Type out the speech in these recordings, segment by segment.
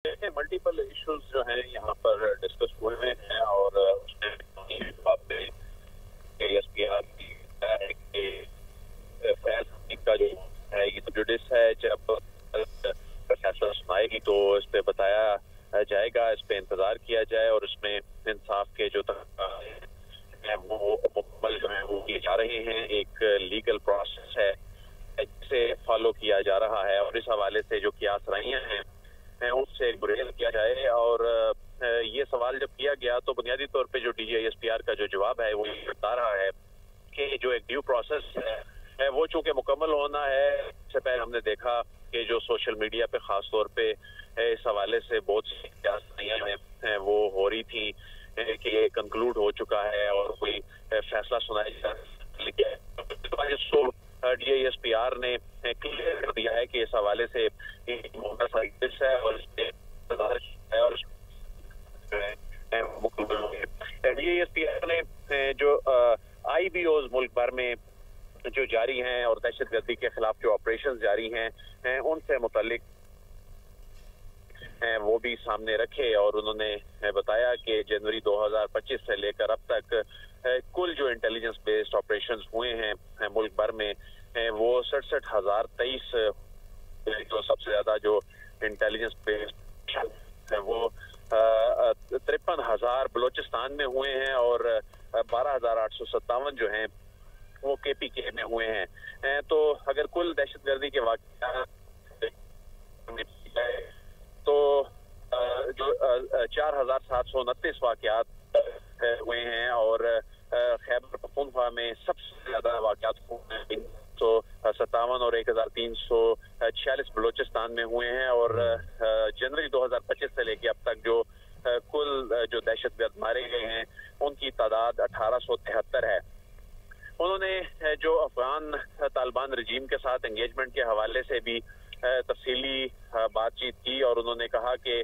Multiple issues جو ہیں یہاں پر ڈسکس ہوئے ہیں اور اس میں ایس پی آر کی فیصلے کا جو ہے یہ جوڈس ہے جب فیصلہ سنائے گی تو اس پہ بتایا جائے گا، اس پہ انتظار کیا جائے اور اس میں انصاف کے جو ہیں وہ مکمل جو ہیں وہ کیے جا رہے ہیں۔ ایک لیگل پروسیس ہے جسے فالو کیا جا رہا ہے اور اس حوالے سے جو قیاس رائیاں ہیں اس سے گریز کیا جائے۔ اور یہ سوال جب کیا گیا تو بنیادی طور پہ جو D G I S P R کا جو جواب ہے وہ یہ بتا رہا ہے کہ جو ایک ڈیو پروسیس ہے وہ چونکہ مکمل ہونا ہے۔ اس سے پہلے ہم نے دیکھا کہ جو سوشل میڈیا پہ خاص طور پہ اس حوالے سے بہت سی قیاسیاں وہ ہو رہی تھی کہ یہ کنکلوڈ ہو چکا ہے اور کوئی فیصلہ سنایا جا D I S P R نے کلیئر کر دیا ہے کہ اس حوالے سے ہے اور اس پہ مکمل ہو گئے۔ D I S P R نے جو آئی بی اوز ملک بھر میں جو جاری ہیں اور دہشت گردی کے خلاف جو آپریشن جاری ہیں ان سے متعلق وہ بھی سامنے رکھے اور انہوں نے بتایا کہ جنوری 2025 سے لے کر اب تک کل جو انٹیلیجنس بیسڈ آپریشنز ہوئے ہیں ملک بھر میں وہ 67,023 جو سب سے زیادہ جو انٹیلیجنس بیسڈ وہ 53,000 بلوچستان میں ہوئے ہیں اور 12,857 جو ہیں وہ کے پی کے میں ہوئے ہیں۔ تو اگر کل دہشت گردی کے واقعات تو جو 4,729 واقعات ہوئے ہیں اور خیبر پختونخوا میں سب سے زیادہ واقعات ہوئے ہیں 57 اور 1,346 بلوچستان میں ہوئے ہیں اور جنوری 2025 سے لے کے اب تک جو کل جو دہشت گرد مارے گئے ہیں ان کی تعداد 1,873 ہے۔ انہوں نے جو افغان طالبان رجیم کے ساتھ انگیجمنٹ کے حوالے سے بھی تفصیلی بات چیت کی اور انہوں نے کہا کہ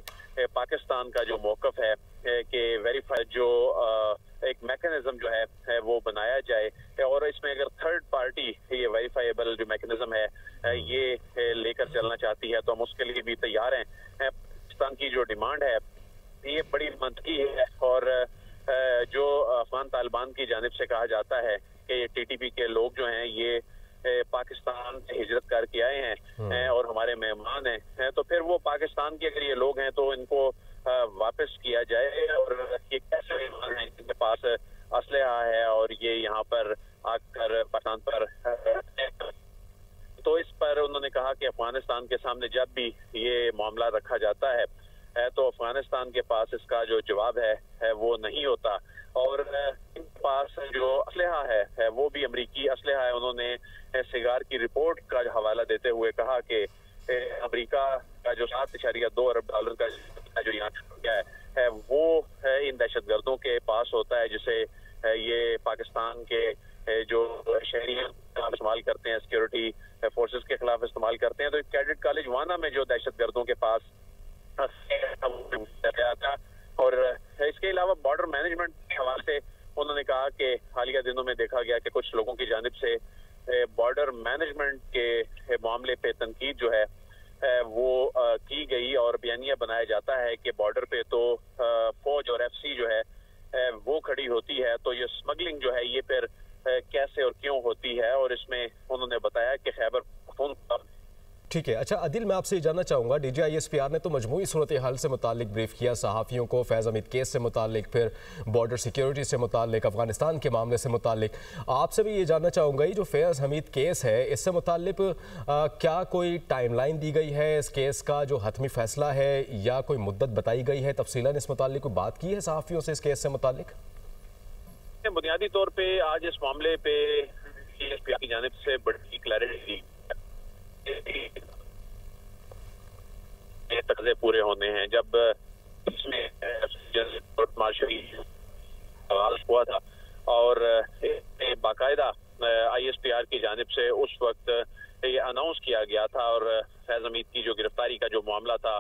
پاکستان کا جو موقف ہے کہ ویریفائی جو ایک میکنزم جو ہے وہ بنایا جائے اور اس میں اگر تھرڈ پارٹی یہ ویریفائیبل جو میکنزم ہے یہ لے کر چلنا چاہتی ہے تو ہم اس کے لیے بھی تیار ہیں۔ پاکستان کی جو ڈیمانڈ ہے یہ بڑی منطقی ہے اور جو افغان طالبان کی جانب سے کہا جاتا ہے کہ یہ ٹی ٹی پی کے لوگ جو ہیں یہ پاکستان سے ہجرت کر کے آئے ہیں اور ہمارے مہمان ہیں تو پھر وہ پاکستان کے اگر یہ لوگ ہیں تو ان کو واپس کیا جائے اور یہ کیسے مہمان ہیں جن کے پاس اسلحہ ہے اور یہ یہاں پر آ کر پاکستان پر تو اس پر انہوں نے کہا کہ افغانستان کے سامنے جب بھی یہ معاملہ رکھا جاتا ہے تو افغانستان کے پاس اس کا جو جواب ہے وہ نہیں ہوتا اور ان کے پاس جو اسلحہ ہے وہ بھی امریکی اسلحہ ہے۔ انہوں نے سگار کی رپورٹ کا حوالہ دیتے ہوئے کہا کہ امریکہ کا جو 7.2 ارب ڈالر کا جو یہاں چھوڑ ہے وہ ان دہشت گردوں کے پاس ہوتا ہے جسے یہ پاکستان کے جو شہریوں استعمال کرتے ہیں سیکورٹی فورسز کے خلاف استعمال کرتے ہیں۔ تو کیڈٹ کالج وانا میں جو دہشت گردوں کے پاس گیا تھا اور اس کے علاوہ بارڈر مینجمنٹ کے حوالے سے انہوں نے کہا کہ حالیہ دنوں میں دیکھا گیا کہ کچھ لوگوں کی جانب سے بارڈر مینجمنٹ کے معاملے پہ تنقید جو ہے وہ کی گئی اور بیانیہ بنایا جاتا ہے کہ بارڈر پہ تو فوج اور ایف سی جو ہے وہ کھڑی ہوتی ہے تو یہ اسمگلنگ جو ہے یہ پھر کیسے اور کیوں ہوتی ہے اور اس میں انہوں نے بتایا کہ خیبر پختونخوا ٹھیک ہے۔ اچھا عادل، میں آپ سے جاننا چاہوں گا، D G I S P R نے تو مجموعی صورتحال سے متعلق بریف کیا، صحافیوں کو فیض حمید کیس سے متعلق، پھر بارڈر سیکیورٹی سے متعلق، افغانستان کے معاملے سے متعلق۔ آپ سے بھی یہ جاننا چاہوں گا یہ جو فیض حمید کیس ہے اس سے متعلق کیا کوئی ٹائم لائن دی گئی ہے؟ اس کیس کا جو حتمی فیصلہ ہے یا کوئی مدت بتائی گئی ہے؟ تفصیلاً اس متعلق کوئی بات کی ہے صحافیوں سے اس کیس سے متعلق؟ بنیادی طور پہ آج اس معاملے پہ ڈی ایس پی آر کی جانب سے بڑی کلیئرٹی دی تقاضے پورے ہونے ہیں۔ جب اس میں کورٹ مارشل آغاز ہوا تھا اور باقاعدہ آئی ایس پی آر کی جانب سے اس وقت یہ اناؤنس کیا گیا تھا اور فیض حمید کی جو گرفتاری کا جو معاملہ تھا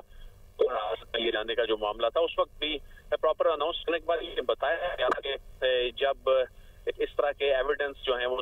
لیے جانے کا جو معاملہ تھا اس وقت بھی پراپر اناؤنس کرنے کے بعد یہ بتایا گیا تھا کہ جب اس طرح کے ایویڈنس جو ہیں وہ